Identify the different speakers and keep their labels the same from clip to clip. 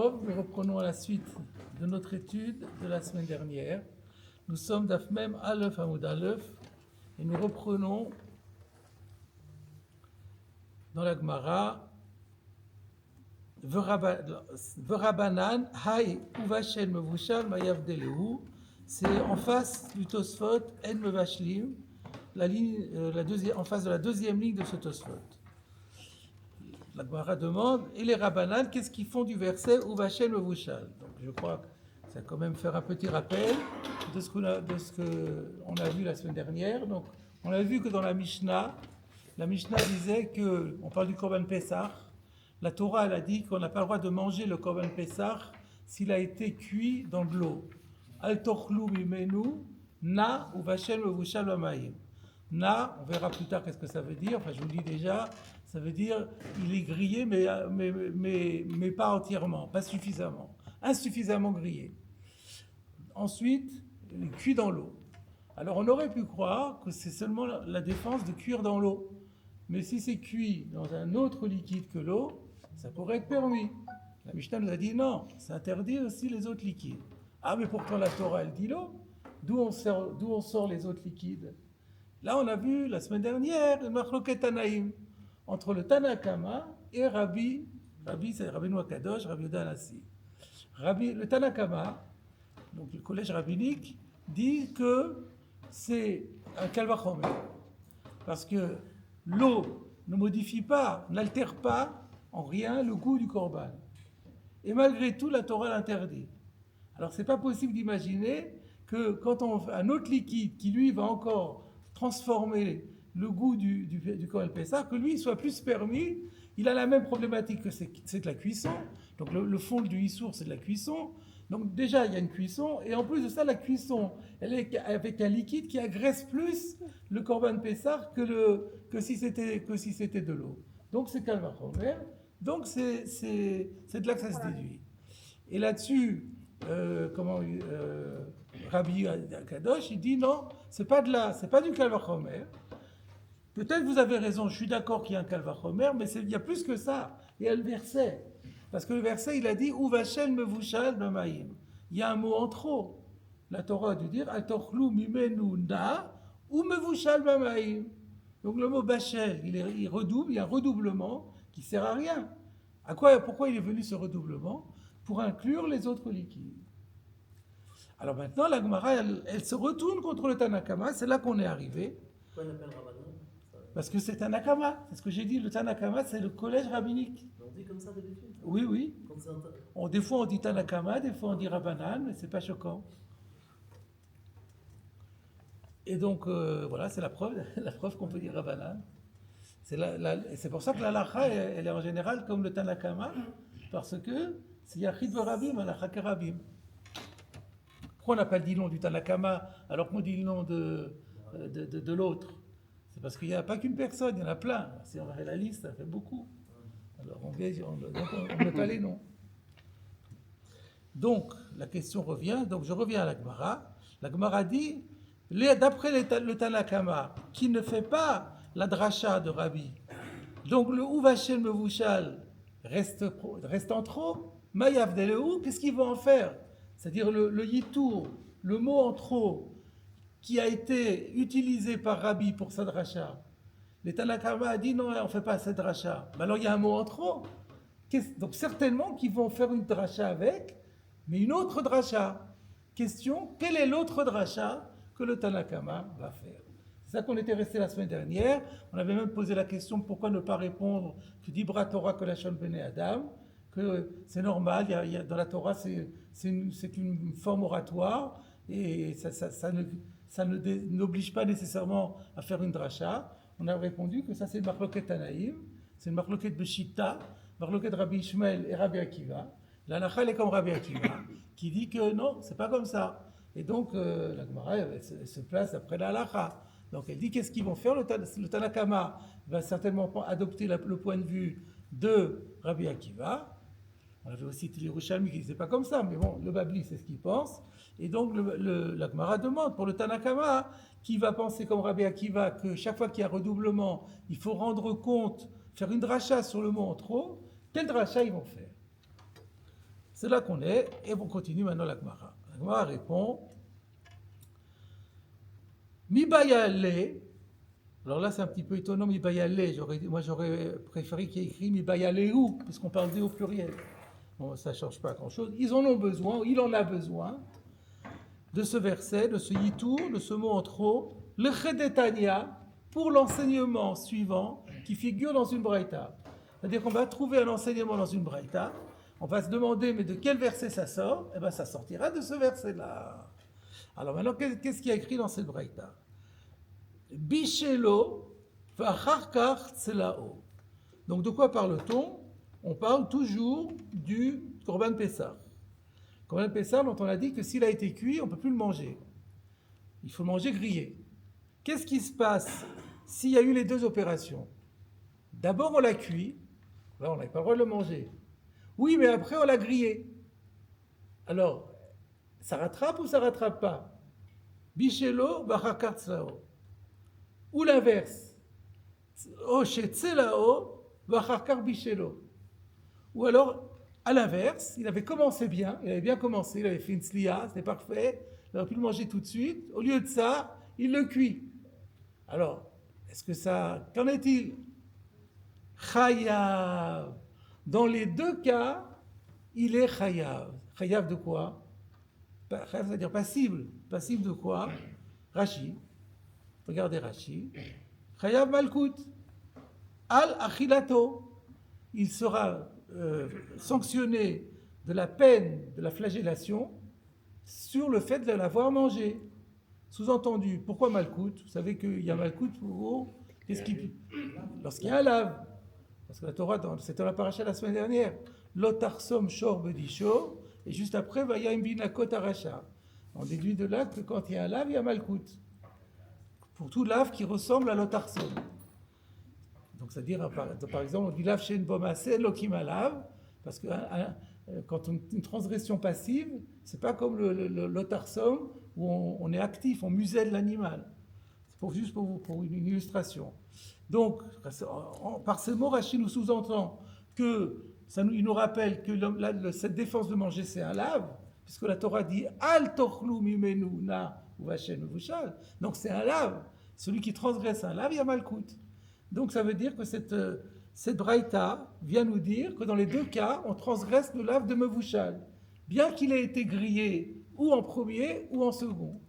Speaker 1: Tov, nous reprenons à la suite de notre étude de la semaine dernière. Nous sommes d'Af Mem Aleph Hamoud Aleph et nous reprenons dans la Gemara Verabanan Hay Uvashel Mevushal Mayav Deleu. C'est en face du Tosfot En Mevashlim, en face de la deuxième ligne de ce Tosfot. La Gemara demande, et les Rabbanan, qu'est-ce qu'ils font du verset Uvashel Mevushal? Donc je crois que ça va quand même faire un petit rappel de ce qu'on a vu la semaine dernière. Donc on a vu que dans la Mishnah disait que, on parle du Korban Pessah, la Torah elle a dit qu'on n'a pas le droit de manger le Korban Pessah s'il a été cuit dans de l'eau. Al tochlu mimenu na uvashel mevushal b'mayim. Na, on verra plus tard qu'est-ce que ça veut dire. Enfin, je vous le dis déjà, ça veut dire il est grillé, mais pas entièrement, pas suffisamment, insuffisamment grillé. Ensuite, il est cuit dans l'eau. Alors, on aurait pu croire que c'est seulement la défense de cuire dans l'eau. Mais si c'est cuit dans un autre liquide que l'eau, ça pourrait être permis. La Mishnah nous a dit non, ça interdit aussi les autres liquides. Ah, mais pourtant la Torah, elle dit l'eau. D'où on sort les autres liquides? Là, on a vu la semaine dernière une machloket Tanaïm entre le Tanakama et Rabbi c'est Rabbeinu Akadosh, Rabbi Yehuda Hanassi. Le Tanakama, donc le collège rabbinique, dit que c'est un kalvachomer. Parce que l'eau ne modifie pas, n'altère pas en rien le goût du korban. Et malgré tout, la Torah l'interdit. Alors, c'est pas possible d'imaginer que quand un autre liquide qui, lui, va encore transformer le goût du Korban Pessah, que lui soit plus permis. Il a la même problématique que c'est de la cuisson. Donc, le fond du Issour, c'est de la cuisson. Donc, déjà, il y a une cuisson. Et en plus de ça, la cuisson, elle est avec un liquide qui agresse plus le Korban Pessah que si c'était de l'eau. Donc, c'est Kalvachomer. Donc, c'est de là que ça se déduit. Et là-dessus, Rabbi Akadosh, il dit non, c'est pas du Kalvachomer. Peut-être vous avez raison, je suis d'accord qu'il y a un Kalvachomer, mais il y a plus que ça. Il y a le verset. Parce que le verset, il a dit Uvashel mevushal b'mayim. Il y a un mot en trop. La Torah a dû dire Atochlu mimenu na ou mevushal b'mayim. Donc le mot bachel, il redouble, il y a un redoublement qui sert à rien. Pourquoi il est venu ce redoublement? Pour inclure les autres liquides. Alors maintenant, la Gemara, elle se retourne contre le Tanakama, c'est là qu'on est arrivé.
Speaker 2: Pourquoi il appelle Rabbanan?
Speaker 1: Parce que c'est Tanakama, c'est ce que j'ai dit, le Tanakama, c'est le collège rabbinique.
Speaker 2: On dit comme ça d'habitude?
Speaker 1: Oui. Des fois on dit Tanakama, des fois on dit Rabbanan, mais c'est pas choquant. Et donc, voilà, c'est la preuve qu'on peut dire Rabbanan. C'est pour ça que la lacha, elle est en général comme le Tanakama, parce que c'est Yachid Rabim, Alacha Kerabim. Pourquoi on n'a pas dit le nom du Tanakama alors qu'on dit le nom de l'autre? C'est parce qu'il n'y a pas qu'une personne, il y en a plein. Si on regarde la liste, ça fait beaucoup. Alors on ne met pas les noms. Donc, la question revient, donc je reviens à la Gemara. La Gemara dit, d'après le Tanakama, qui ne fait pas la dracha de Rabbi, donc le Uvashel Mevushal reste en trop, Mayav Deleu, qu'est-ce qu'ils vont en faire? C'est-à-dire le yitour, le mot en trop, qui a été utilisé par Rabbi pour sa dracha. Le Tanakama a dit non, on ne fait pas cette dracha. Mais alors il y a un mot en trop. Donc certainement qu'ils vont faire une dracha avec, mais une autre dracha. Question, quelle est l'autre dracha que le Tanakama va faire? C'est ça qu'on était resté la semaine dernière. On avait même posé la question pourquoi ne pas répondre que d'Ibra Torah que la Shon Bene Adam, que c'est normal, dans la Torah c'est une forme oratoire et ça n'oblige pas nécessairement à faire une dracha. On a répondu que ça c'est une marloquet Tanaïm, c'est une marloquet Beshita, marloquet Rabbi Ishmael et Rabbi Akiva. La lacha elle est comme Rabbi Akiva, qui dit que non, c'est pas comme ça. Et donc la Gemara elle se place après la lacha. Donc elle dit qu'est-ce qu'ils vont faire? Le Tanakama va certainement adopter le point de vue de Rabbi Akiva. On avait aussi Yerushalmi qui ne disait pas comme ça, mais bon, le Babli c'est ce qu'il pense. Et donc la Gemara demande pour le Tanakama qui va penser comme Rabbi Akiva que chaque fois qu'il y a redoublement, il faut rendre compte, faire une dracha sur le mot en trop. Quelle dracha ils vont faire? C'est là qu'on est, et on continue maintenant la Gemara. La Gemara répond Mi bayale. Alors là, c'est un petit peu étonnant, Mi bayale. Moi, j'aurais préféré qu'il y ait écrit Mi bayale ou, puisqu'on parle d'eux au pluriel. Bon, ça ne change pas grand-chose. Ils en ont besoin, il en a besoin de ce verset, de ce yitour, de ce mot en trop, le chedetania, pour l'enseignement suivant qui figure dans une braïta. C'est-à-dire qu'on va trouver un enseignement dans une braïta, on va se demander, mais de quel verset ça sort? Eh bien, ça sortira de ce verset-là. Alors maintenant, qu'est-ce qu'il y a écrit dans cette braïta? Bishelo v'acharkar tselao. Donc de quoi parle-t-on? On parle toujours du Korban Pessah. Korban Pessah dont on a dit que s'il a été cuit, on ne peut plus le manger. Il faut le manger grillé. Qu'est-ce qui se passe s'il y a eu les deux opérations? D'abord, on l'a cuit. Là, on n'avait pas le droit de le manger. Oui, mais après, on l'a grillé. Alors, ça rattrape ou ça rattrape pas? Bishelo b'achakar tselao. Ou l'inverse. Oshe tselao b'achakar bishelo. Ou alors, à l'inverse, il avait commencé bien, il avait bien commencé, il avait fait une sliya, c'était parfait, il aurait pu le manger tout de suite. Au lieu de ça, il le cuit. Alors, est-ce que ça... Qu'en est-il? Chayav. Dans les deux cas, il est chayav. Chayav de quoi? Chayav, c'est-à-dire passible. Passible de quoi? Rashi. Regardez Rashi. Chayav malkout. Al achilato. Il sera sanctionné de la peine de la flagellation sur le fait de l'avoir mangé. Sous-entendu, pourquoi malkout? Vous savez qu'il y a malkout pour lorsqu'il y a un lave. Parce que la Torah, c'était dans la paracha la semaine dernière, Lotarsom shor bedisho, et juste après, Vayam binakot aracha. On déduit de là que quand il y a un lave, il y a malkout. Pour tout lave qui ressemble à Lotarsom. Donc, c'est-à-dire, par exemple, on dit lave chez une bomacé, lokima lave, parce que quand une transgression passive, c'est pas comme l'otarsom où on est actif, on muselle l'animal. C'est juste pour une illustration. Donc, par ces mots, Rashi nous sous-entend que il nous rappelle que cette défense de manger, c'est un lave, puisque la Torah dit Al tochlu mimenu na uvashen mevushal. Donc, c'est un lave. Celui qui transgresse un lave, il y a malkout. Donc, ça veut dire que cette braïta vient nous dire que dans les deux cas, on transgresse le lave de mevushal, bien qu'il ait été grillé ou en premier ou en second.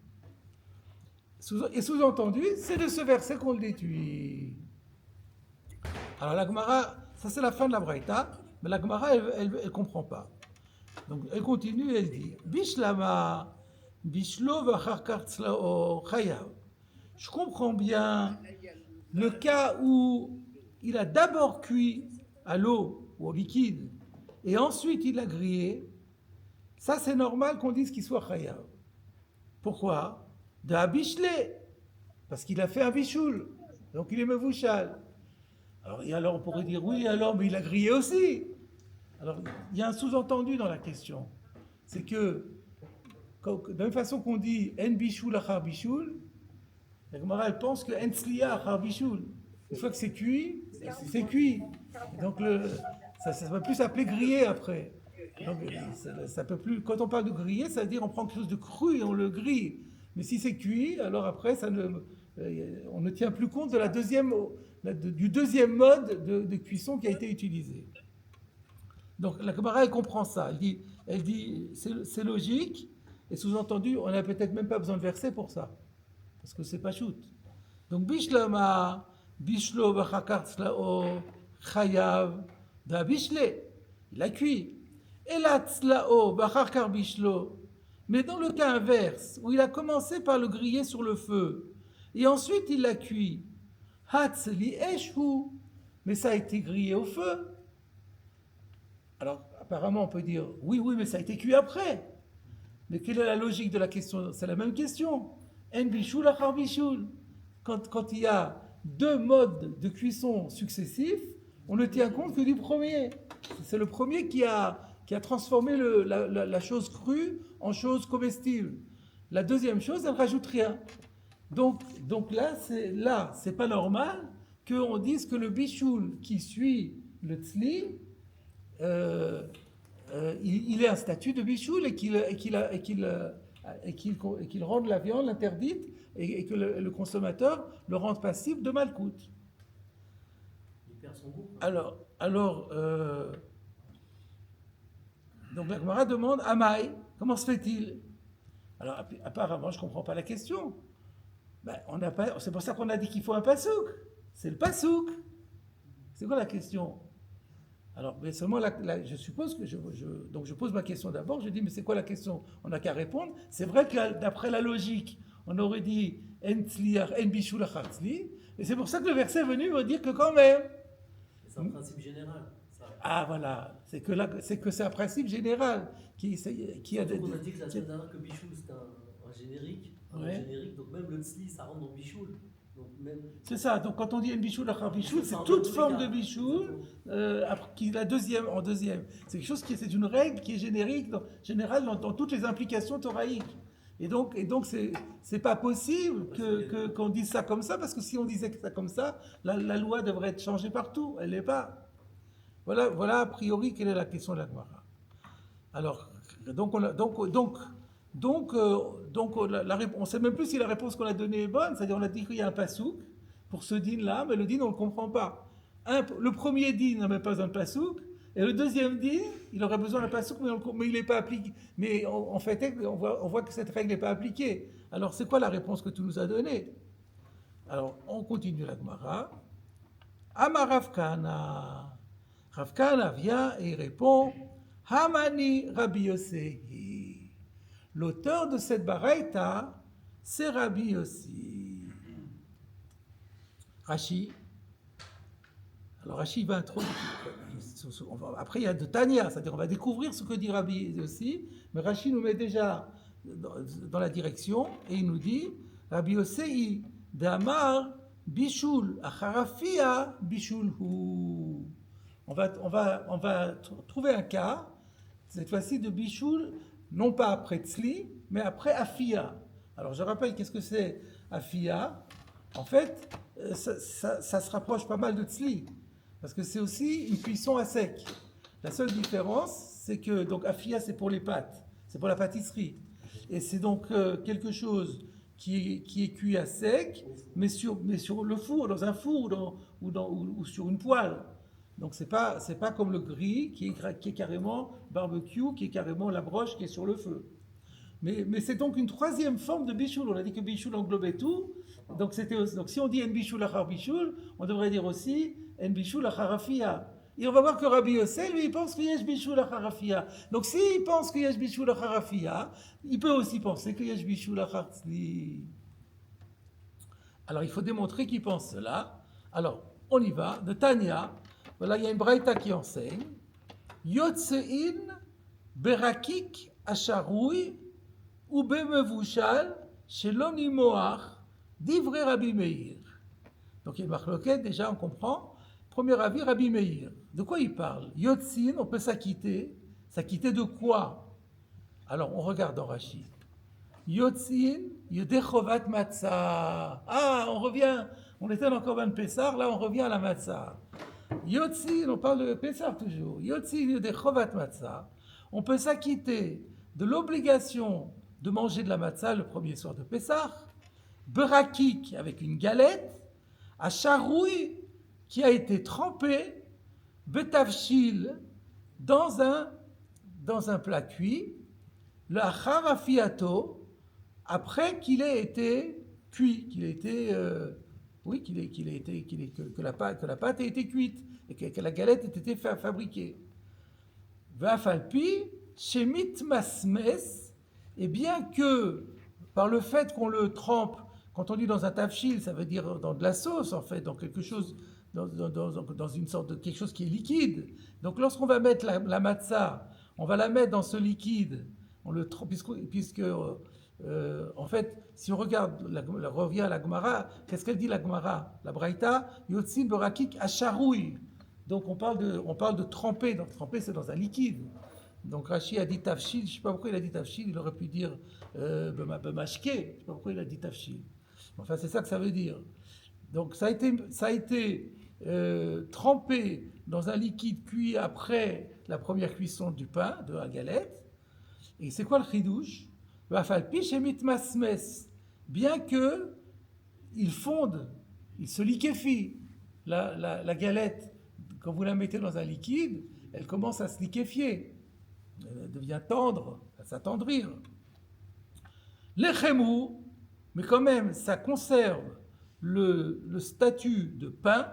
Speaker 1: Et sous-entendu, c'est de ce verset qu'on le déduit. Alors la Gemara, ça c'est la fin de la braïta, mais la Gemara, elle ne comprend pas. Donc elle continue, elle dit Bishlama, Bishlo v'acharkar tzlao chayav. Je comprends bien le cas où il a d'abord cuit à l'eau ou au liquide, et ensuite il l'a grillé. Ça c'est normal qu'on dise qu'il soit chayav. Pourquoi? De Abishlé, parce qu'il a fait un bichoul, donc il est mevushal. Alors on pourrait dire oui, alors mais il a grillé aussi. Alors il y a un sous-entendu dans la question, c'est que de la même façon qu'on dit en bichoul achar bichoul, la Gemara elle pense que en sliya achar bichoul. Une fois que c'est cuit, c'est cuit. Et donc ça ne va plus s'appeler grillé après. Donc ça peut plus. Quand on parle de griller, ça veut dire on prend quelque chose de cru et on le grille. Mais si c'est cuit, alors après, on ne tient plus compte du deuxième mode de cuisson qui a été utilisé. Donc la Gemara, elle comprend ça. Elle dit c'est logique, et sous-entendu, on n'a peut-être même pas besoin de verset pour ça, parce que c'est pas shoot. Donc bishlama, bishlo v'chakar tzlao, chayav, da bishle, il a cuit. Et la tzlao, v'chakar bishlo. Mais dans le cas inverse, où il a commencé par le griller sur le feu, et ensuite il l'a cuit, hatzli eshu, mais ça a été grillé au feu. Alors, apparemment, on peut dire, oui, mais ça a été cuit après. Mais quelle est la logique de la question? C'est la même question. En bishul achar bishul. Quand il y a deux modes de cuisson successifs, on ne tient compte que du premier. C'est le premier qui a transformé la chose crue en chose comestible. La deuxième chose, elle ne rajoute rien. Donc là, c'est pas normal qu'on dise que le bichoul qui suit le tzli il ait un statut de bichoul et qu'il rende la viande interdite et que le consommateur le rende passif de malcoute.
Speaker 2: Il perd son goût.
Speaker 1: Alors, donc la Gemara demande Amaï, comment se fait-il? Alors apparemment, je ne comprends pas la question. Ben, c'est pour ça qu'on a dit qu'il faut un pasouk. C'est le pasouk. C'est quoi la question? Alors, mais seulement je suppose que donc je pose ma question d'abord. Je dis, mais c'est quoi la question? On n'a qu'à répondre. C'est vrai que d'après la logique, on aurait dit en tzliach, en bishul achartzli. Et c'est pour ça que le verset est venu me dire que quand même.
Speaker 2: C'est un principe général. Ça.
Speaker 1: Ah voilà, c'est que c'est un principe général qui a des.
Speaker 2: On a dit que la semaine dernière que bichoul c'était un générique.
Speaker 1: Ouais.
Speaker 2: Générique, donc même le tzli ça rentre dans bichoul.
Speaker 1: C'est ça, donc quand on dit un bichoul, c'est toute forme de bichoul, qui est en deuxième. C'est quelque chose c'est une règle qui est générale dans toutes les implications thoraïques. Et donc c'est pas possible qu'on dise ça comme ça, parce que si on disait ça comme ça, la loi devrait être changée partout. Elle n'est pas. Voilà a priori quelle est la question de la Gemara. Alors, on ne sait même plus si la réponse qu'on a donnée est bonne, c'est-à-dire on a dit qu'il y a un pasouk pour ce din-là, mais le din on ne le comprend pas. Le premier din n'a même pas besoin de pasouk, et le deuxième din, il aurait besoin d'un pasouk, mais il n'est pas appliqué. Mais en fait, on voit que cette règle n'est pas appliquée. Alors c'est quoi la réponse que tu nous as donnée? Alors on continue la Gemara. Amar Rav Kahana. Rav Kahana vient et il répond Hamani Rabbi Yossi. L'auteur de cette baraita, c'est Rabbi Yossi. Rashi. Alors Rashi va introduire. Après il y a de Tania, c'est-à-dire on va découvrir ce que dit Rabbi Yossi, mais Rashi nous met déjà dans la direction et il nous dit Rabbi Yossi d'Amar Bishul Acharafia Bishul Hu. On va trouver un cas, cette fois-ci de Bishul, non pas après Tzli, mais après Afia. Alors je rappelle, qu'est-ce que c'est Afia? En fait, ça se rapproche pas mal de Tzli, parce que c'est aussi une cuisson à sec. La seule différence, c'est que donc Afia, c'est pour les pâtes, c'est pour la pâtisserie. Et c'est donc quelque chose qui est cuit à sec, mais sur le four, dans un four ou sur une poêle. Donc c'est pas comme le gris qui est carrément barbecue, qui est carrément la broche qui est sur le feu. Mais c'est donc une troisième forme de bichoul. On a dit que bichoul englobait tout. Donc si on dit en bichoul achar bichoul, on devrait dire aussi en bichoul achar afia. Et on va voir que Rabbi Yossé, lui, il pense qu'il y a bichoul achar afia. Donc s'il pense qu'il y a bichoul achar afia, il peut aussi penser qu'il y a bichoul achar tzli. Alors il faut démontrer qu'il pense cela. Alors on y va. De Tania. Voilà, il y a une braïta qui enseigne Yotsein berakik asharoui ou bemevushal shelom nimoach divrei Rabbi Meir. Donc il y a une marloquette, déjà on comprend. Premier avis, Rabbi Meir. De quoi il parle? Yotsin, on peut s'acquitter. S'acquitter de quoi? Alors on regarde dans Rashi. Yotsin yedechovat matzah. Ah, on était dans Korban Pessar, là on revient à la matzah. Yotzin, on parle de Pessah toujours. Yotzin de Chovat Matzah. On peut s'acquitter de l'obligation de manger de la matzah le premier soir de Pessah. Berakik avec une galette. À charoui qui a été trempé. Betavshil dans un plat cuit. Le acharafiato après qu'il ait été cuit, que la pâte ait été cuite et que la galette ait été fabriquée. Vafalpi, shemit masmes, et bien que par le fait qu'on le trempe, quand on dit dans un tafshil, ça veut dire dans de la sauce en fait, dans quelque chose, dans une sorte de quelque chose qui est liquide. Donc lorsqu'on va mettre la matzah, on va la mettre dans ce liquide, puisque en fait, si on regarde, revient à la Gemara, qu'est-ce qu'elle dit la Gemara? La Braïta, Yotzin Berakik Asharoui. Donc on parle de tremper. Donc tremper, c'est dans un liquide. Donc Rashi a dit Tafshil, je ne sais pas pourquoi il a dit Tafshil, il aurait pu dire Bemashke, je ne sais pas pourquoi il a dit Tafshil. Enfin, c'est ça que ça veut dire. Donc ça a été trempé dans un liquide cuit après la première cuisson du pain, de la galette. Et c'est quoi le chidouche? Vafalpish et mitmasmes. Bien que il fonde, il se liquéfie. La galette, quand vous la mettez dans un liquide, elle commence à se liquéfier. Elle devient tendre, à s'attendrir. L'echemou, mais quand même, ça conserve le statut de pain,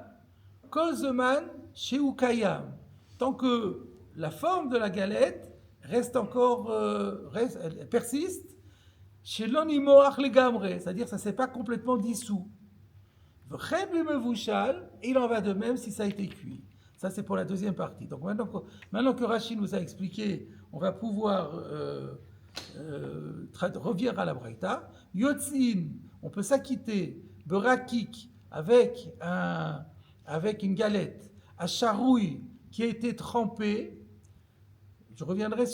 Speaker 1: kolzeman chez Ukayam, tant que la forme de la galette reste encore, elle persiste, chez l'onimoach legamre, c'est-à-dire ça ne s'est pas complètement dissous. Et il en va de même si ça a été cuit. Ça, c'est pour la deuxième partie. Donc maintenant que Rachid nous a expliqué, on va pouvoir revenir à la Braïta. Yotzin, on peut s'acquitter, Berakik, avec une galette, à charouille qui a été trempée. Je reviendrai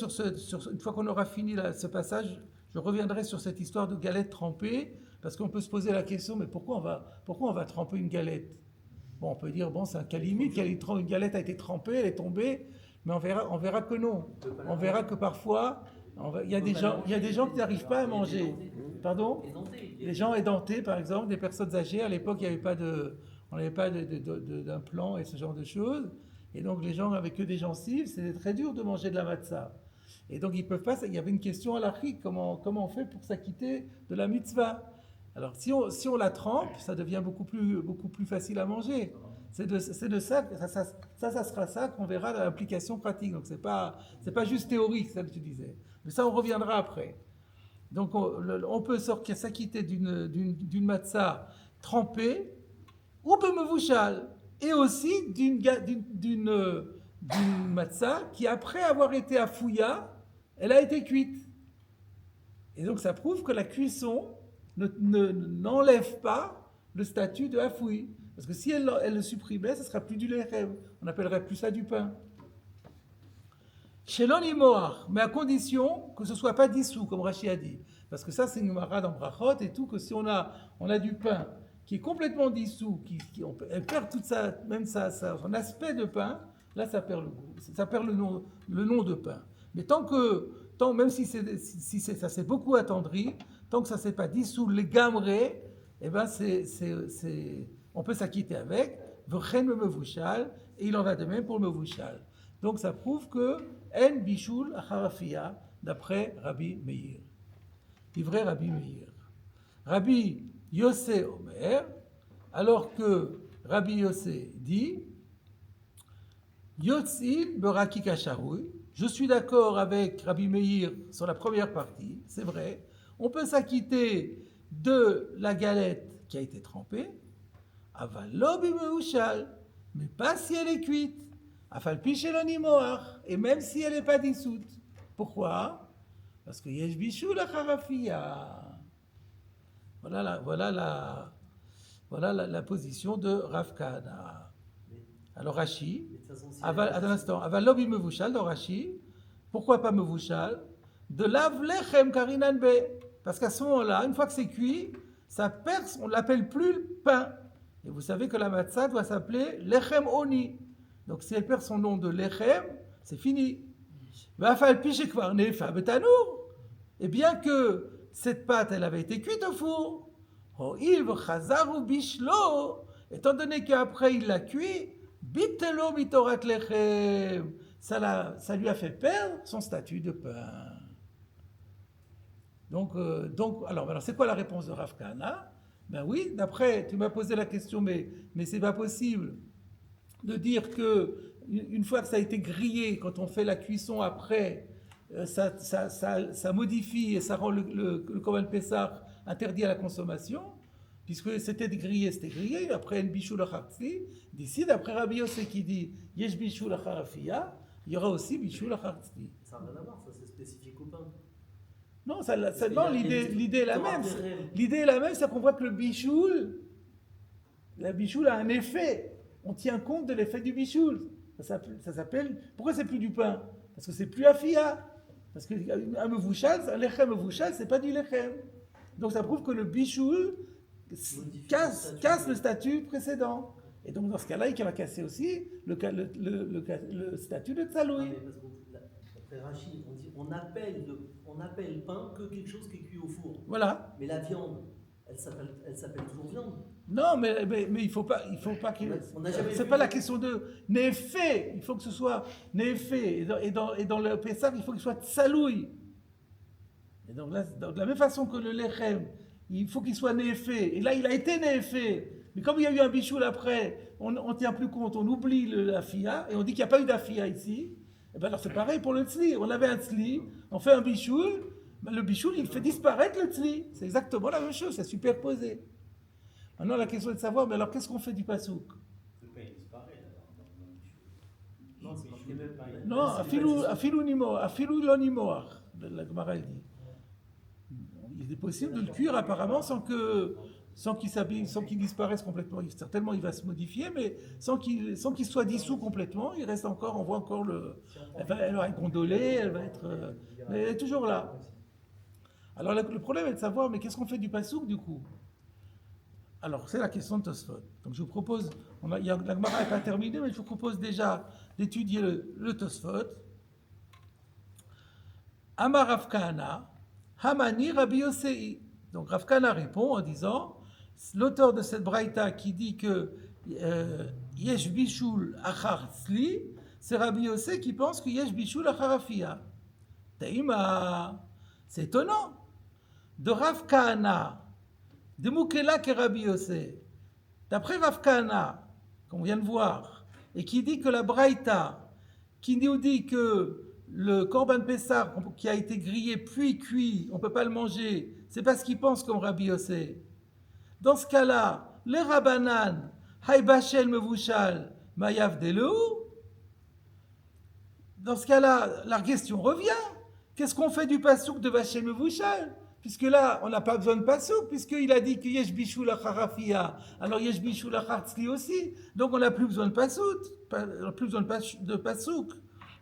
Speaker 1: une fois qu'on aura fini ce passage, je reviendrai sur cette histoire de galette trempée, parce qu'on peut se poser la question, mais pourquoi on va tremper une galette? Bon, on peut dire, bon, c'est un cas limite, une galette a été trempée, elle est tombée, mais on verra que non. On verra que parfois, il y a des gens qui n'arrivent pas à manger. Pardon? Les gens édentés, par exemple, des personnes âgées, à l'époque, on n'avait pas d'implant et ce genre de choses. Et donc, les gens avec que des gencives, c'était très dur de manger de la matzah. Et donc, ils peuvent pas. Il y avait une question à l'achik, comment on fait pour s'acquitter de la mitzvah? Alors, si on la trempe, ça devient beaucoup plus facile à manger. C'est de ça, ça sera ça qu'on verra l'application pratique. Donc, c'est pas juste théorique, ça que tu disais. Mais ça, on reviendra après. Donc, on peut s'acquitter d'une matzah trempée, ou bemevouchal, et aussi d'une matzah qui, après avoir été à fouilla, elle a été cuite. Et donc, ça prouve que la cuisson n'enlève pas le statut de hafouille. Parce que si elle le supprimait, ce ne sera plus du lechem. On appellerait plus ça du pain. Chez l'onimoar, mais à condition que ce ne soit pas dissous, comme Rashi a dit. Parce que ça, c'est une Gemara dans Brachot et tout, que si on a du pain qui est complètement dissous, elle perd toute son aspect de pain, là, ça perd le goût. Ça perd le nom de pain. Mais même si ça s'est beaucoup attendri, tant que ça ne s'est pas dissous, les gamerés, eh ben on peut s'acquitter avec, v'chen le mevouchal, et il en va de même pour le mevouchal. Donc ça prouve que en bishul acharafia, d'après Rabbi Meir. Livré Rabbi Meir. Rabbi Yossé Omer, alors que Rabbi Yossé dit, Yotzin berakik hacharoui, je suis d'accord avec Rabbi Meir sur la première partie, c'est vrai. On peut s'acquitter de la galette qui a été trempée, avalobi meushal, mais pas si elle est cuite, afalpi shelonimoach, et même si elle n'est pas dissoute. Pourquoi? Parce que yesh bishul acharafia. Voilà la position de Rav Kahana. Alors Rashi, un instant, avalobi meushal dans Rashi, pourquoi pas meushal? De lav lechem karinan be. Parce qu'à ce moment-là, une fois que c'est cuit, ça perce, on ne l'appelle plus le pain. Et vous savez que la matzah doit s'appeler lechem oni. Donc si elle perd son nom de lechem, c'est fini. Et bien que cette pâte, elle avait été cuite au four, étant donné qu'après il l'a cuit, bitelo mitorat lechem, ça lui a fait perdre son statut de pain. Donc, alors, c'est quoi la réponse de Rav Kahana? Ben oui, d'après, tu m'as posé la question, mais c'est pas possible de dire que une fois que ça a été grillé, quand on fait la cuisson après, ça modifie et ça rend le Korban Pessah interdit à la consommation, puisque c'était grillé, après une bichou l'achartzi, d'ici, d'après Rabbi Yossé qui dit yesh bichou l'acharafia, il y aura aussi bichou l'achartzi.
Speaker 2: Ça n'a rien à voir, ça c'est spécifique au pain.
Speaker 1: Non, l'idée est la même. L'idée est la même, c'est qu'on voit que la bichoule a un effet. On tient compte de l'effet du bichoule. Ça s'appelle. Pourquoi c'est plus du pain? Parce que c'est plus afia. Parce qu'un lechem mevouchal, c'est pas du lechem. Donc ça prouve que le bichoule casse le statut précédent. Et donc dans ce cas-là, il va casser aussi le statut de
Speaker 2: Non,
Speaker 1: Tzaloui.
Speaker 2: mais parce qu'après Rachid, on dit on appelle pain que quelque chose qui est cuit au four.
Speaker 1: Voilà.
Speaker 2: Mais la viande, elle s'appelle toujours viande.
Speaker 1: Non, mais il faut pas que.
Speaker 2: On n'a jamais
Speaker 1: C'est
Speaker 2: vu
Speaker 1: pas la
Speaker 2: de-
Speaker 1: question de Néfé. Il faut que ce soit Néfé. Et dans le Pessah, il faut qu'il soit Tsaloui. Et donc là, de la même façon que le Lechem, il faut qu'il soit Néfé. Et là, il a été Néfé. Mais comme il y a eu un bichoul après, on ne tient plus compte, on oublie la FIA et on dit qu'il n'y a pas eu d'afia ici. Et bien alors c'est pareil pour le tzli. On avait un tzli, on fait un bichoul, le bichoul il fait disparaître le tzli. C'est exactement la même chose, c'est superposé. Maintenant la question est de savoir, mais alors qu'est-ce qu'on fait du pasouk?
Speaker 3: Le pain il disparaît là, dans le bichou.
Speaker 2: Non, c'est marqué même pas.
Speaker 1: Non, afilou lonimoach, la Gemara elle dit. Il est possible de le cuire apparemment sans qu'il disparaisse complètement. Certainement, il va se modifier, mais sans qu'il soit dissous complètement, il reste encore, on voit encore elle va être gondolée, mais elle est toujours là. Alors le problème est de savoir, mais qu'est-ce qu'on fait du pasouk du coup? Alors c'est la question de Tosfot. Donc je vous propose, la Gemara n'est pas terminée, mais je vous propose déjà d'étudier le Tosfot. Amar Rav Kahana, Hamani Rabbi Yosei. Donc Rav Kahana répond en disant, l'auteur de cette braïta qui dit que Yesh Bishul Achar Tzli, c'est Rabbi Yosei qui pense que Yesh Bishul Achar Afia. Taïma, c'est étonnant. De Rav Kahana, de Moukela que Rabbi Yosei. D'après Rav Kahana, qu'on vient de voir, et qui dit que la braïta, qui nous dit que le Korban Pessah qui a été grillé puis cuit, on ne peut pas le manger, c'est parce qu'il pense comme Rabbi Yossé. Dans ce cas-là, les Rabbanan, Haïbachel Mevushal, Mayav Deleu, dans ce cas-là, la question revient. Qu'est-ce qu'on fait du pasouk de Bachel Mevushal? Puisque là, on n'a pas besoin de pasouk, puisqu'il a dit que Yesh Bishul Achar Afia, alors Yesh Bishul Achar Tzli aussi. Donc on n'a plus besoin de pasouk, plus besoin de pasouk.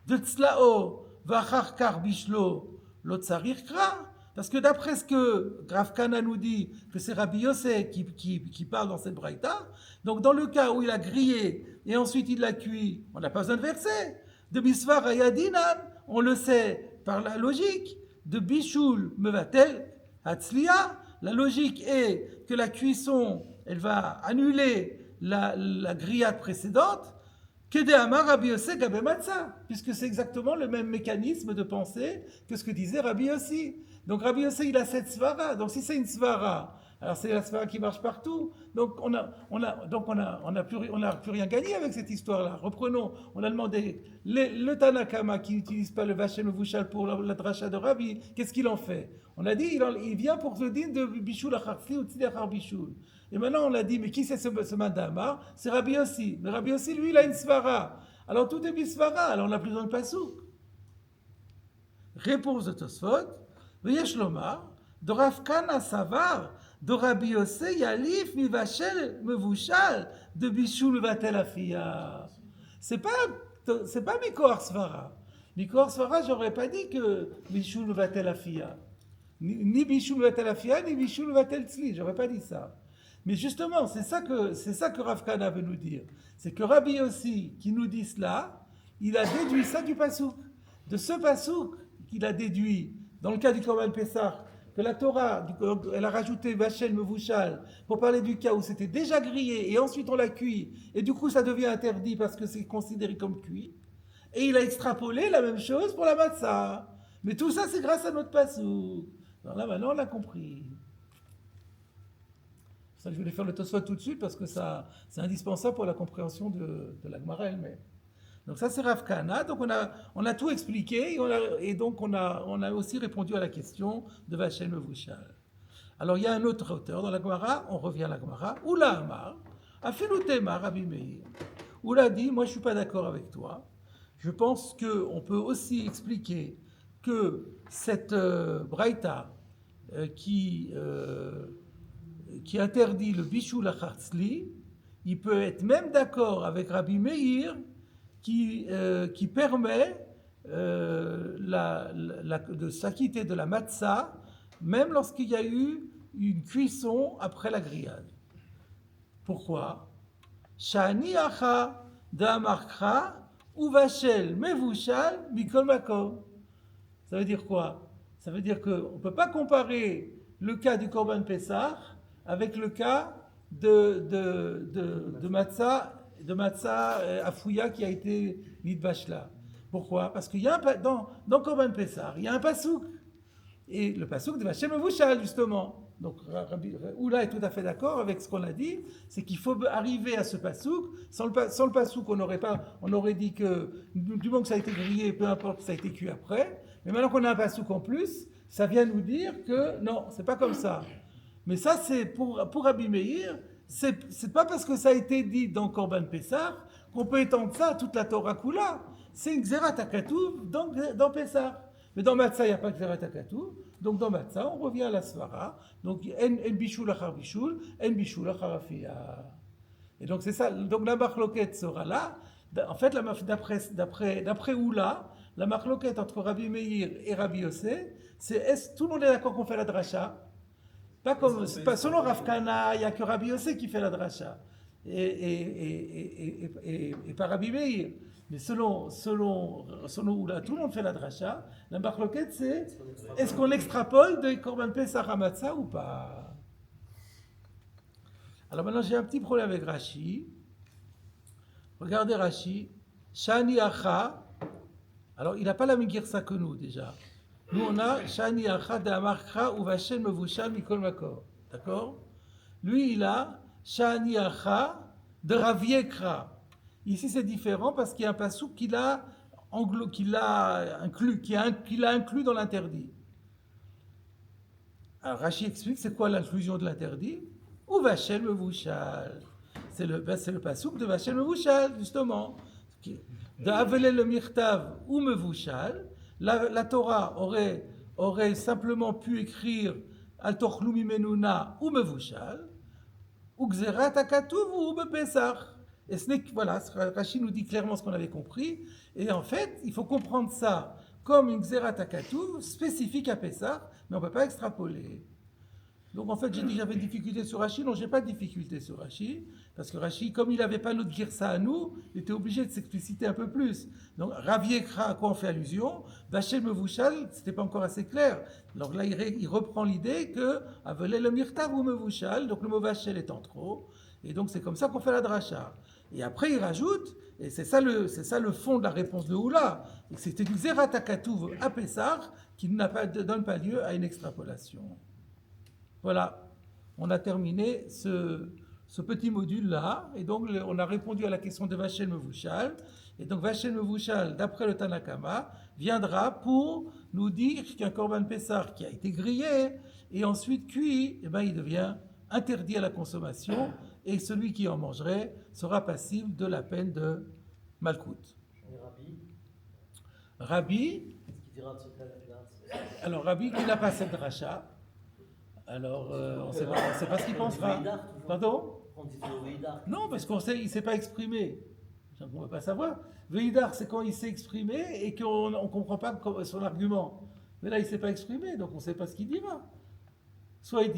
Speaker 1: De Tzlao, Vachar Kar Bishlo, Lotzarir Kra. Parce que d'après ce que Rav Kahana nous dit, que c'est Rabbi Yossé qui parle dans cette braïta, donc dans le cas où il a grillé et ensuite il l'a cuit, on n'a pas besoin de verset. De Misvar Ayadinan, on le sait par la logique. De Bishul Mevatel Hatzlia, la logique est que la cuisson, elle va annuler la grillade précédente. Kedéamar Rabbi Yossi Gabe Matzah, puisque c'est exactement le même mécanisme de pensée que ce que disait Rabbi Yossi. Donc Rabbi Yossi, il a cette svara. Donc si c'est une svara, alors c'est la svara qui marche partout. Donc on n'a plus rien gagné avec cette histoire-là. Reprenons. On a demandé le Tanakama qui n'utilise pas le Vachem Vushal pour la dracha de Rabbi. Qu'est-ce qu'il en fait? On a dit il vient pour le din de Bishul Acharfi ou Tzli Achar Bishul. Et maintenant on a dit, mais qui c'est ce madame? C'est Rabbi Yossi. Mais Rabbi Yossi, lui, il a une svara. Alors tout est bisvara, alors on n'a plus besoin de pasouk. Réponse de Tosfot, V'yesh lomar, de Rav Kahana savar, de Rabbi Yossi yalif mivachel mevushal, de bishul mevatel afia. C'est pas Mikor svara. Mikor svara, j'aurais pas dit que bishul mevatel afia. Ni bishul mevatel afia, ni bishul mevatel tzli, j'aurais pas dit ça. Mais justement, c'est ça que Rav Kahana veut nous dire. C'est que Rabbi Yossi, qui nous dit cela, il a déduit ça du pasouk. De ce pasouk qu'il a déduit, dans le cas du Korban Pessah, que la Torah, elle a rajouté Vachel Mevushal pour parler du cas où c'était déjà grillé et ensuite on l'a cuit, et du coup ça devient interdit parce que c'est considéré comme cuit. Et il a extrapolé la même chose pour la matzah. Mais tout ça, c'est grâce à notre pasouk. Alors là, maintenant, on l'a compris. Ça, je voulais faire le Tosfot tout de suite parce que c'est indispensable pour la compréhension de la Gemara elle-même. Donc ça c'est Rav Kahana. Donc on a tout expliqué et donc on a aussi répondu à la question de Vachel Mevushal. Alors il y a un autre auteur dans la Gemara, on revient à la Gemara, Oula Amar, Afilutema Rabbi Meir. Oula dit, moi je suis pas d'accord avec toi. Je pense qu'on peut aussi expliquer que cette braïta qui interdit le bishul achar tzli, il peut être même d'accord avec Rabbi Meir qui permet de s'acquitter de la matzah même lorsqu'il y a eu une cuisson après la grillade. Pourquoi? Shani acha da'amarkra uvashel mevushal mikol makom. Ça veut dire quoi? Ça veut dire qu'on ne peut pas comparer le cas du Korban Pessah avec le cas de matzah afouya qui a été mis de bachela. Pourquoi? Parce qu'il y a dans Korban Pessah, il y a un pasouk. Et le pasouk de Vachem Mevushal, justement. Donc Oula est tout à fait d'accord avec ce qu'on a dit, c'est qu'il faut arriver à ce pasouk. Sans le pasouk, on aurait dit que du moment que ça a été grillé, peu importe que ça a été cuit après. Mais maintenant qu'on a un pasouk en plus, ça vient nous dire que non, c'est pas comme ça. Mais ça, c'est pour Rabbi Meir, c'est pas parce que ça a été dit dans Korban Pessah qu'on peut étendre ça à toute la Torah Kula. C'est une Xerat HaKatuv dans Pessah. Mais dans Matzah, il n'y a pas de Xerat HaKatuv. Donc dans Matzah, on revient à la Svara. Donc en bishul achar bishul, en bishul achar afia. Et donc c'est ça. Donc la marloquette sera là. En fait, d'après Oula, la marloquette entre Rabbi Meir et Rabbi Yossé, c'est tout le monde est d'accord qu'on fait la dracha. Pas selon Rav Kana, il n'y a que Rabbi Yossé qui fait la dracha. Et pas Rabbi Meir. Mais selon Oula, tout le monde fait la dracha. La marloquette, c'est est-ce qu'on extrapole de Korban Pessah à Matzah ou pas? Alors maintenant, j'ai un petit problème avec Rashi. Regardez Rashi. Shani Acha. Alors, il n'a pas la même girsa que nous déjà. Nous, on a Shani Acha d'Amarkra ou Vachem Mevushal Mikol Makor. D'accord? Lui, il a Shani Acha de Raviekra. Ici, c'est différent parce qu'il y a un pasouk qu'il a inclus dans l'interdit. Alors, Rashi explique c'est quoi l'inclusion de l'interdit? Ou Vachel Mevushal. C'est le pasouk de Vachel Mevushal, justement. De Avelé le Mirtav ou Mevushal. La Torah aurait simplement pu écrire Al Tochlu Mimenuna ou Mevushal. Ou Xerat HaKatuv ou Bepesach. Et ce n'est que, voilà, Rashi nous dit clairement ce qu'on avait compris. Et en fait, il faut comprendre ça comme une Xerat HaKatuv spécifique à Pessah, mais on ne peut pas extrapoler. Donc en fait, j'ai dit que j'avais une difficulté sur Rashi. Non, je n'ai pas de difficulté sur Rashi, parce que Rashi, comme il n'avait pas notre girsa à nous, il était obligé de s'expliciter un peu plus. Donc Raviekra, à quoi on fait allusion? Vachem Mevushal, ce n'était pas encore assez clair. Donc là, il reprend l'idée que Avelé le Mirtav ou Mevushal, donc le mot Vachel est en trop. Et donc c'est comme ça qu'on fait la dracha. Et après il rajoute, et c'est ça le fond de la réponse de Oula, c'était du Xerat HaKatuv à Pessah qui ne donne pas lieu à une extrapolation. Voilà, on a terminé ce petit module-là, et donc on a répondu à la question de Vachel Mevushal, et donc Vachel Mevushal, d'après le Tanakama, viendra pour nous dire qu'un Korban Pessah qui a été grillé, et ensuite cuit, eh ben, il devient interdit à la consommation, et celui qui en mangerait sera passible de la peine de Malkout. Rabbi,
Speaker 2: Qu'est-ce qu'il dira de ce cas-là?
Speaker 1: alors Rabbi qui n'a pas cette dracha, alors on ne sait pas ce qu'il pensera. Pardon?
Speaker 2: On dit Veidar.
Speaker 1: Non, parce qu'il ne s'est pas exprimé. On ne va pas savoir. Veidar, c'est quand il s'est exprimé et qu'on ne comprend pas son argument. Mais là, il ne s'est pas exprimé, donc on ne sait pas ce qu'il dira. Soit il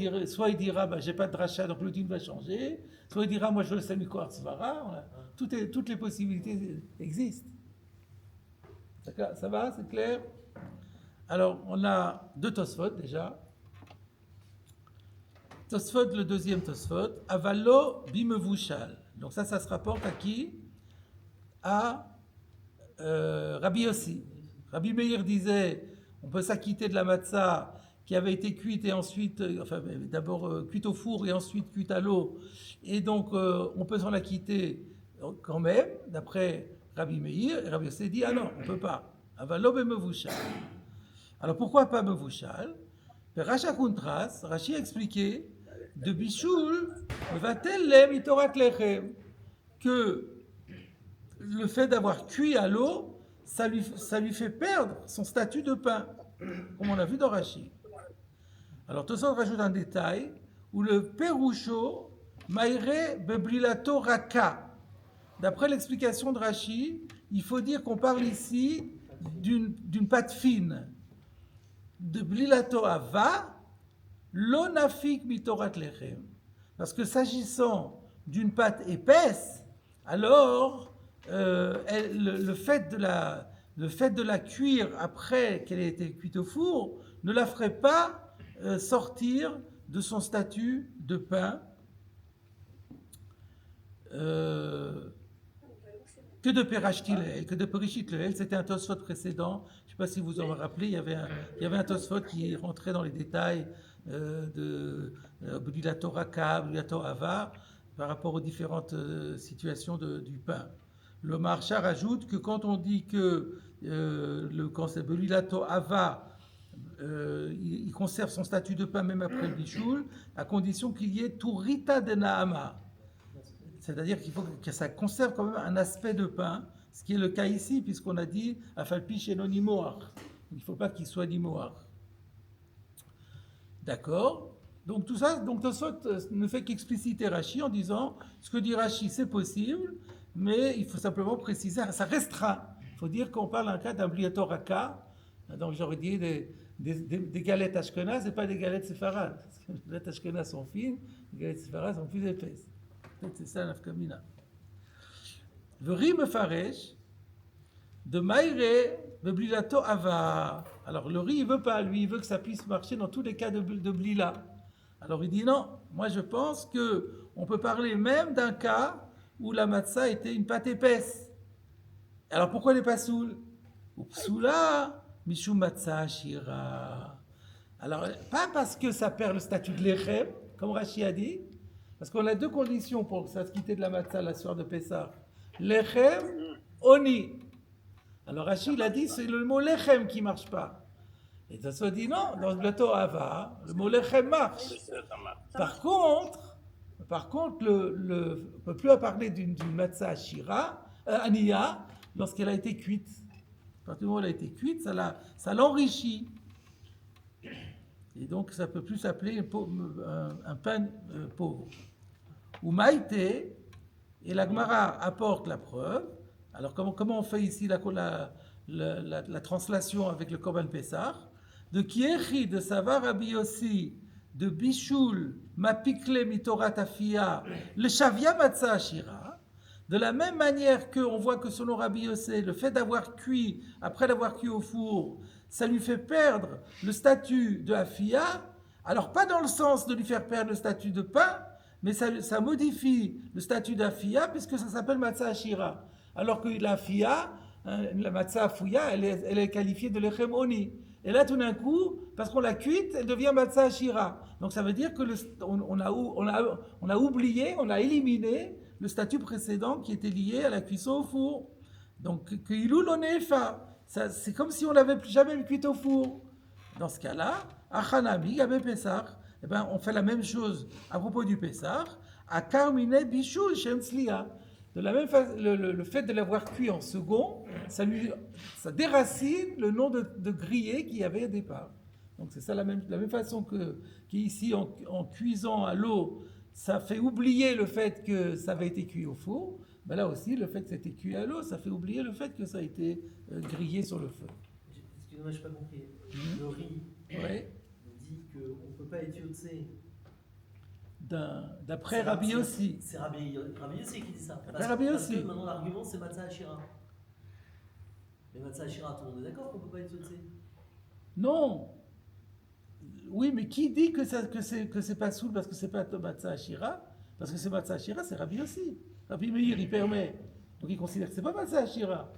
Speaker 1: dira bah, j'ai pas de dracha, donc le dîme va changer. Soit il dira moi je le sais Mikor Tzvara. Toutes les possibilités existent. D'accord, ça va, c'est clair? Alors, on a deux Tosfot déjà. Tosfot, le deuxième Tosfot, Avalo bimevushal. Donc ça se rapporte à qui? À Rabbi Yossi. Rabbi Meir disait on peut s'acquitter de la matzah qui avait été cuite et ensuite, d'abord cuite au four et ensuite cuite à l'eau. Et donc, on peut s'en acquitter quand même, d'après Rabbi Meir. Et Rabbi Yossi dit, ah non, on ne peut pas. Avalo bemevushal. Alors, pourquoi pas mevushal? Rashi a expliqué, de Bishul, va-t-elle mitorat lechem, que le fait d'avoir cuit à l'eau, ça lui fait perdre son statut de pain, comme on l'a vu dans Rashi. Alors, Tosfot rajoute un détail où le Perusho maïre bebrilato raka. D'après l'explication de Rashi, il faut dire qu'on parle ici d'une pâte fine. De brilato ava, l'onafik mitorat lechem. Parce que s'agissant d'une pâte épaisse, alors le fait de la cuire après qu'elle ait été cuite au four ne la ferait pas sortir de son statut de pain que de Perashtilel, que de Perishitleel. C'était un Tosfot précédent. Je ne sais pas si vous en rappelez, il y avait un Tosfot qui rentrait dans les détails de Budilato Raka, Budilato Ava, par rapport aux différentes situations du pain. Le Maharsha rajoute que quand on dit que quand c'est Budilato Ava, il conserve son statut de pain même après le bichoul, à condition qu'il y ait Turita de Nahama. C'est-à-dire qu'il faut que ça conserve quand même un aspect de pain, ce qui est le cas ici, puisqu'on a dit Afalpi Sheno Nimoar. Il ne faut pas qu'il soit Nimoar. D'accord. Donc tout ça, donc Tosfot ne fait qu'expliciter Rashi en disant ce que dit Rashi, c'est possible, mais il faut simplement préciser, ça restreint. Il faut dire qu'on parle en cas d'un bliato raka, donc j'aurais dit des galettes ashkenazes et pas des galettes séfarades. Parce que les galettes ashkenazes sont fines, les galettes séfarades sont plus épaisses. Peut-être c'est ça l'afkamina. Veri mefaresh de maïre de blilato ava. Alors le riz, il veut pas, lui, il veut que ça puisse marcher dans tous les cas de blila. Alors il dit non, moi je pense que on peut parler même d'un cas où la matzah était une pâte épaisse. Alors pourquoi elle n'est pas soule? Ou psoula, mishum matzah ashira. Alors pas parce que ça perd le statut de l'echem, comme Rashi a dit, parce qu'on a deux conditions pour que ça se quitter de la matzah la soirée de Pessah. L'echem, oni. Alors Rashi, il a dit, c'est le mot lechem qui ne marche pas. Et Tosfot dit non, dans le plateau Ava, le mot lechem marche. Par contre, on ne peut plus parler d'une matzah ashira, aniya, lorsqu'elle a été cuite. À partir du moment où elle a été cuite, ça l'enrichit. Et donc, ça ne peut plus s'appeler un pain pauvre. Ou maïté, et la Gemara apporte la preuve. Alors, comment on fait ici la translation avec le Korban Pessah? De Kiechi, de Savar Rabbi Yossi, de Bishul, Mapikle Mitorat Afia, le Shavia Matzah Ashira. De la même manière qu'on voit que selon Rabbi Yossi, le fait d'avoir cuit, après l'avoir cuit au four, ça lui fait perdre le statut de Afia. Alors, pas dans le sens de lui faire perdre le statut de pain, mais ça modifie le statut d'Afia puisque ça s'appelle Matzah Ashira. Alors que la Afia, la Matzah Afouya, elle est qualifiée de l'Echem Oni. Et là, tout d'un coup, parce qu'on l'a cuite, elle devient Matzah Ashira. Donc ça veut dire qu'on a oublié, on a éliminé le statut précédent qui était lié à la cuisson au four. Donc, Ilou l'onefa, c'est comme si on n'avait jamais cuit au four. Dans ce cas-là, Achanami, Gabe Pessah, eh ben, on fait la même chose à propos du Pessah, à Karmine Bishul Shem Tzliya. De la même façon, le fait de l'avoir cuit en second, ça déracine le nom de grillé qu'il y avait au départ. Donc c'est ça la même façon qu'ici, en cuisant à l'eau, ça fait oublier le fait que ça avait été cuit au four. Ben là aussi, le fait que ça a été cuit à l'eau, ça fait oublier le fait que ça a été grillé sur le feu.
Speaker 2: Excusez-moi, je n'ai pas compris. Le riz dit qu'on ne peut pas être yotzé.
Speaker 1: D'après Rabbi Yossi.
Speaker 2: C'est Rabbi Yossi qui dit ça.
Speaker 1: Rabbi Yossi.
Speaker 2: Parce que maintenant l'argument c'est Matzah Ashira. Mais Matzah Ashira, tout le monde est d'accord qu'on ne peut pas être yotzé.
Speaker 1: Non. Oui, mais qui dit que c'est pas soul parce que c'est pas Matzah Ashira? Parce que c'est Matzah Ashira, c'est Rabbi Yossi. Rabbi Meir, il permet. Donc il considère que c'est pas Matzah Ashira.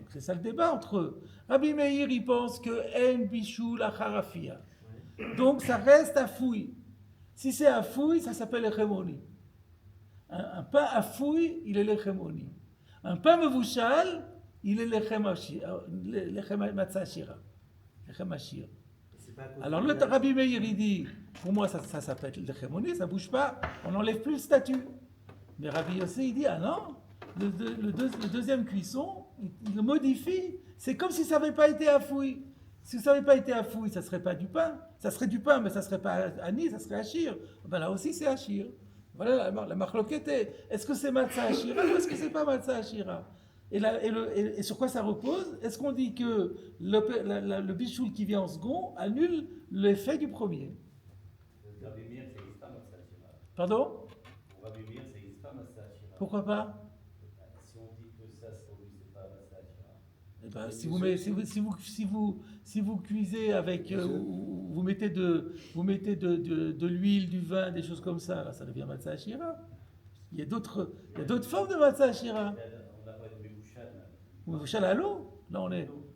Speaker 1: C'est ça le débat entre eux. Rabbi Meir, il pense que En Bishul Acharafia. Donc ça reste à fouille. Si c'est à fouille, ça s'appelle l'echemoni. Un pain à fouille, il est l'echemoni. Un pain mevouchal, il est l'echem matzah ashira. L'echem ashir. Alors le Rabbi Meir, il dit, pour moi ça s'appelle l'echemoni, ça ne bouge pas, on n'enlève plus le statut. Mais Rabbi Yossi, il dit, ah non, le deuxième cuisson, il le modifie. C'est comme si ça n'avait pas été à fouille. Si ça n'avait pas été à fouille, ça ne serait pas du pain. Ça serait du pain, mais ça ne serait pas Ani, ça serait Achir. Ben là aussi, c'est Achir. Voilà la marloquette. Est-ce que c'est Matzah Ashira ou est-ce que c'est pas Matzah Ashira? Et sur quoi ça repose? Est-ce qu'on dit que le bichoul qui vient en second annule l'effet du premier?
Speaker 3: Rabbi Meir, ça n'existe pas Matzah Ashira.
Speaker 1: Pardon?
Speaker 3: Rabbi Meir, ça n'existe pas Matzah Ashira.
Speaker 1: Pourquoi pas?
Speaker 3: Si on dit que ça, pour lui, c'est pas Matzah Shira.
Speaker 1: Eh ben,
Speaker 3: Et
Speaker 1: si
Speaker 3: monsieur-
Speaker 1: vous cuisez avec, vous mettez de l'huile, du vin, des choses comme ça, là, ça devient matzah ashira. Il y a d'autres formes de matzah ashira.
Speaker 3: On n'a pas de Mébouchal.
Speaker 1: Ou mevouchal à l'eau. Là,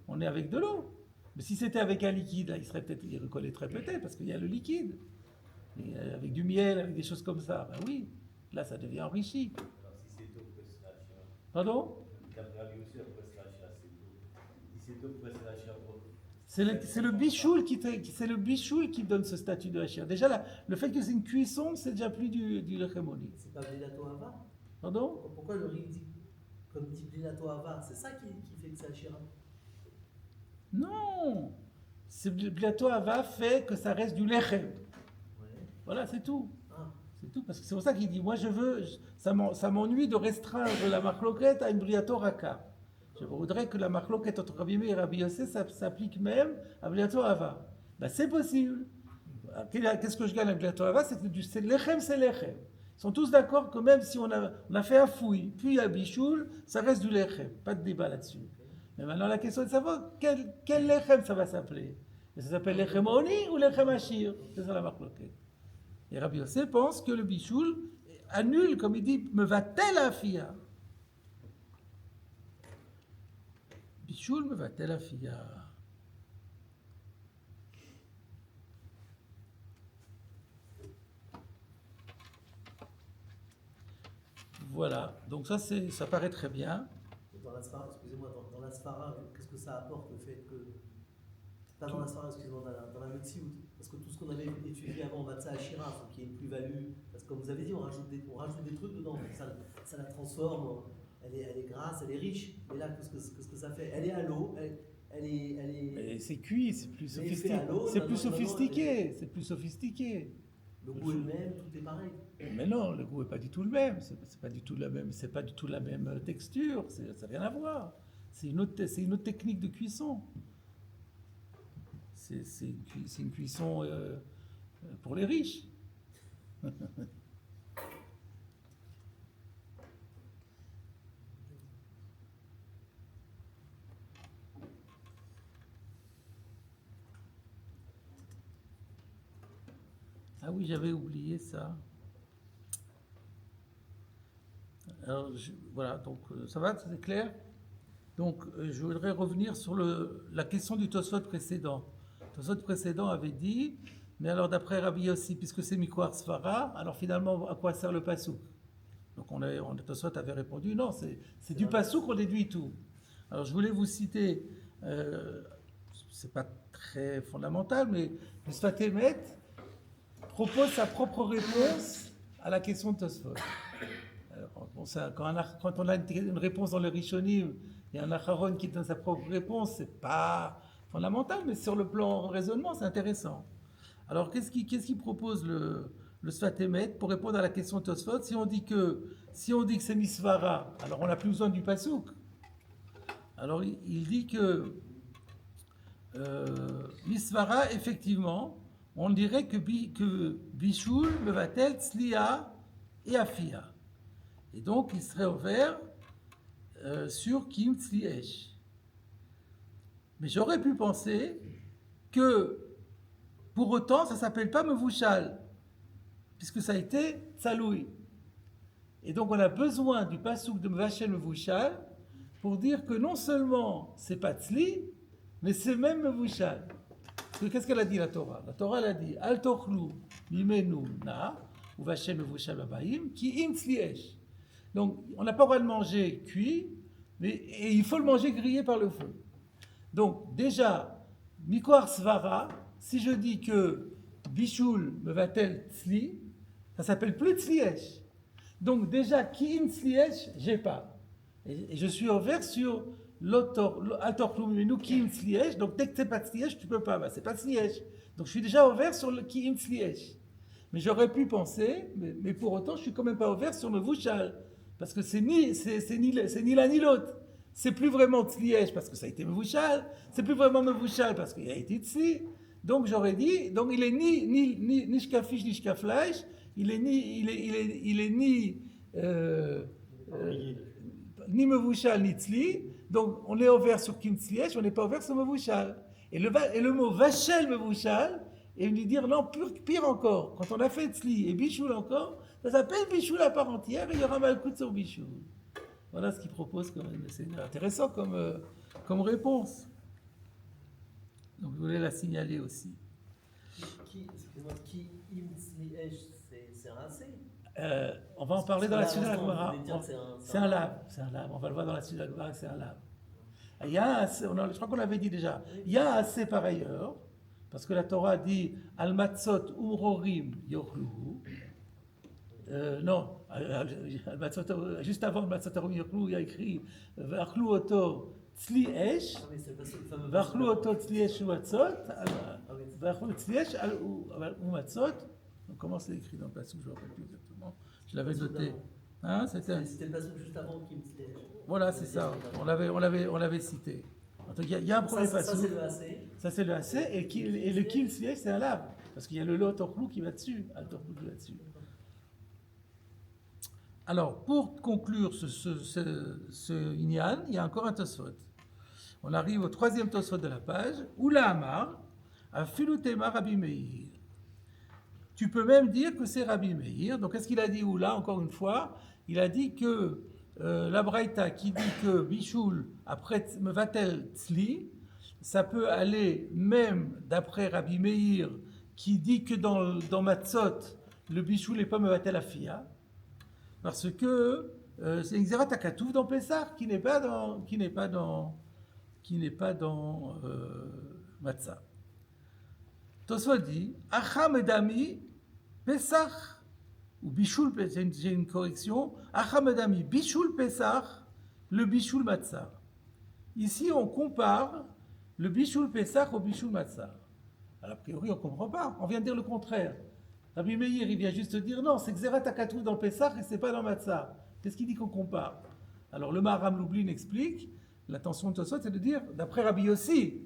Speaker 1: on est avec de l'eau. Mais si c'était avec un liquide, là, il reconnaîtrait peut-être, parce qu'il y a le liquide. Et, avec du miel, avec des choses comme ça, ben oui, là, ça devient enrichi.
Speaker 3: Alors si c'est d'eau, pourquoi c'est la Shira?
Speaker 1: Pardon?
Speaker 3: D'après Rabbi aussi, pourquoi c'est la Shira? C'est d'eau. Si c'est d'eau, pourquoi c'est la Shira?
Speaker 1: C'est le bichoul qui donne ce statut de hachir. Déjà, là, le fait que c'est une cuisson, c'est déjà plus du lechémoni.
Speaker 2: C'est pas Blilato Hava?
Speaker 1: Pardon?
Speaker 2: Pourquoi le riz dit, comme dit Blilato Hava? C'est ça qui fait que c'est Ashira.
Speaker 1: Non! Ce plateau ava fait que ça reste du lechem.
Speaker 2: Ouais.
Speaker 1: Voilà, c'est tout.
Speaker 2: Ah.
Speaker 1: C'est tout, parce que c'est pour ça qu'il dit, moi ça m'ennuie de restreindre la marloquette à une briato raka. Je voudrais que la marloquette entre Rabbi Meir et Rabbi Yossé s'applique même à briato ava. Ben, c'est possible. Qu'est-ce que je gagne avec briato ava? C'est que c'est lechem, c'est lechem. Ils sont tous d'accord que même si on a fait un fouille, puis à bichoul, ça reste du lechem. Pas de débat là-dessus. Mais maintenant la question est de savoir quel lechem ça va s'appeler. Ça s'appelle lechem oni ou lechem ashir? C'est ça la marloquette. Et Rabbi Yossé pense que le bichoul annule, comme il dit, me va-t-elle à fia? Bichoul me va-t-elle à fia? Voilà, donc ça paraît très bien.
Speaker 2: Dans la Sfara, excusez-moi, dans la Sfara, qu'est-ce que ça apporte le fait que. Pas dans la Sfara, excusez-moi, dans la Metsiout. Parce que tout ce qu'on avait étudié avant, Matzah Ashira, il faut qu'il y ait une plus-value. Parce que comme vous avez dit, on rajoute des trucs dedans. Ça la transforme, elle est grasse, elle est riche. Mais là, qu'est-ce que ça fait? Elle est à l'eau, elle est.
Speaker 1: Mais c'est cuit, c'est plus
Speaker 2: Mais
Speaker 1: sophistiqué.
Speaker 2: fait à l'eau,
Speaker 1: C'est
Speaker 2: non,
Speaker 1: plus
Speaker 2: non, non,
Speaker 1: sophistiqué. C'est plus sophistiqué.
Speaker 2: Le goût est le même, tout est pareil.
Speaker 1: Mais non, le goût est pas du tout le même. C'est pas du tout la même. C'est pas du tout la même texture. Ça n'a rien à voir. C'est une autre technique de cuisson. C'est une cuisson pour les riches. Ah oui, j'avais oublié ça. Alors, voilà, donc ça va, c'est clair? Donc, je voudrais revenir sur la question du Tosfot précédent. Le Tosfot précédent avait dit, mais alors d'après Rabbi Yossi, puisque c'est Mikwar Sfara, alors finalement, à quoi sert le Passouk? Donc, le Tosfot avait répondu, non, c'est du Passouk qu'on déduit tout. Alors, je voulais vous citer, c'est pas très fondamental, mais le Sfat Emet propose sa propre réponse à la question de Tosfot. Alors, bon, quand on a une réponse dans le Rishonim, il y a un Acharon qui donne sa propre réponse, c'est pas fondamental, mais sur le plan raisonnement, c'est intéressant. Alors, qu'est-ce qu'il propose le Sfat Emet pour répondre à la question de Tosfot? Si on dit que c'est Misvara, alors on n'a plus besoin du Passouk. Alors, il dit que Misvara, effectivement, on dirait que Bichoul, Mevatel, Tzliya et Afia. Et donc, il serait ouvert sur Kim Tzliesh. Mais j'aurais pu penser que, pour autant, ça ne s'appelle pas Mevouchal, puisque ça a été Tzaloui. Et donc, on a besoin du pasouk de Mevachel Mevouchal pour dire que non seulement c'est pas Tzli, mais c'est même Mevouchal. Qu'est-ce qu'elle a dit la Torah? La Torah elle a dit Al tochlu mimenu na uvashem mevouchal babaim ki im tzliesh. Donc on n'a pas le droit de manger cuit, et il faut le manger grillé par le feu. Donc déjà Mikwar Svara, si je dis que Bichoul mevatel tzli, ça s'appelle plus tzliesh. Donc déjà ki im tzliesh, j'ai pas. Et je suis ouvert sur donc dès que c'est pas tzliesh, tu peux pas, c'est pas tzliesh. Donc je suis déjà ouvert sur le ki im tzliesh. Mais j'aurais pu penser, mais pour autant je suis quand même pas ouvert sur le mevouchal, parce que c'est ni l'un ni l'autre. C'est plus vraiment tzliesh parce que ça a été mevouchal, c'est plus vraiment mevouchal parce qu'il a été tzli. Donc j'aurais dit, donc il est ni shkafish ni shkafleish, il est ni ni Mevushal ni Tzli, donc on est ouvert sur Kim Tzliesh, on n'est pas ouvert sur Mevushal. Et le mot Vachel Mevushal, et lui dire non, pire encore, quand on a fait Tzli et Bichoul encore, ça s'appelle Bichoul à part entière et il y aura Malkout sur Bichoul. Voilà ce qu'il propose, c'est intéressant comme réponse. Donc je voulais la signaler aussi.
Speaker 2: Excusez-moi, qui imtzli esh, c'est un AC.
Speaker 1: On va en parler dans la suite de la Gemara. C'est un lave, on va le voir dans la suite de la Gemara, c'est un lave. Il y a un AC, je crois qu'on l'avait dit déjà, il y a un AC par ailleurs, parce que la Torah dit Al matzot umrorim yochlu. Non, juste avant le matzot umrorim yochlu, il y a écrit Vachlu oto tzli esh, Vachlu oto tzli esh u matzot, Vachlu tzli esh u matzot. Comment c'est écrit dans le passage, je ne me rappelle plus exactement. Je l'avais noté. Hein,
Speaker 2: c'était le passage juste avant qui me disait.
Speaker 1: Voilà, c'est ça. On l'avait cité. Donc, il y a un premier passage.
Speaker 2: Ça, c'est le AC.
Speaker 1: Ça, c'est le AC. Et le Kim Sliech, c'est un lave. Parce qu'il y a le Lot Orlou qui va dessus. Qui va dessus. Alors, pour conclure ce Inyan, il y a encore un Tosfot. On arrive au troisième Tosfot de la page. Oula Amar, Afilutema Rabbi Meir. Tu peux même dire que c'est Rabbi Meir. Donc, qu'est-ce qu'il a dit Oula, encore une fois? Il a dit que la Braïta qui dit que Bichoul, après Mevatel Tzli, ça peut aller même d'après Rabbi Meir, qui dit que dans Matzot, le Bichoul n'est pas Mevatel Afia, parce que c'est une Xerat Akatouf dans Pessah, qui n'est pas dans Matzah. Tosfot dit, Acham Edami, Pesach, ou Bichoul, j'ai une correction, Achamedami, Bichoul Pesach, le Bichoul Matzah. Ici, on compare le Bichoul Pesach au Bichoul Matzah. Alors, a priori, on ne comprend pas. On vient de dire le contraire. Rabbi Meir, il vient juste dire non, c'est Xerat Akatou dans Pesach et c'est pas dans Matzah. Qu'est-ce qu'il dit qu'on compare? Alors, le Maharam Lublin explique, l'intention de Tosfot, c'est de dire, d'après Rabbi Yossi,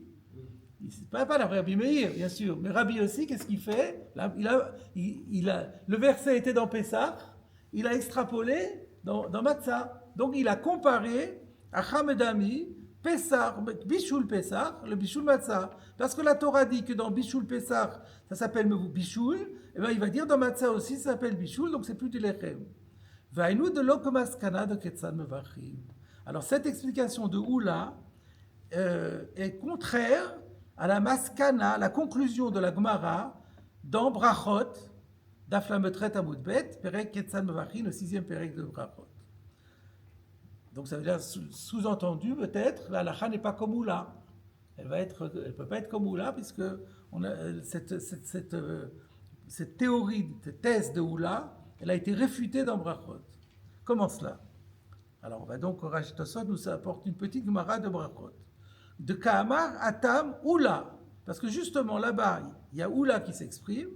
Speaker 1: pas d'après Rabbi Meir, bien sûr, mais Rabbi Yossi, qu'est-ce qu'il fait? Le verset était dans Pessah, il a extrapolé dans Matzah. Donc il a comparé à Hamedami, Pessah, Bichoul Pessah, le Bichoul Matzah. Parce que la Torah dit que dans Bichoul Pessah, ça s'appelle Bichoul, et bien il va dire dans Matzah aussi, ça s'appelle Bichoul, donc c'est plus du Lechem. Vainu de l'Okomaskana de Ketsan Mevachim. Alors cette explication de Oula est contraire à la maskana, la conclusion de la Gemara dans Brachot, d'Aflametret Amoudbet, Perek Ketsan Mevachin, le 6e Perek de Brachot. Donc ça veut dire, sous-entendu peut-être, la halakha n'est pas comme Oula. Elle peut pas être comme Oula, puisque on a cette théorie, cette thèse de Oula, elle a été réfutée dans Brachot. Comment cela? Alors on va donc au Rashi Tosfot nous apporte une petite Gemara de Brachot. De Kaamar, Atam, Oula. Parce que justement là-bas, il y a Oula qui s'exprime.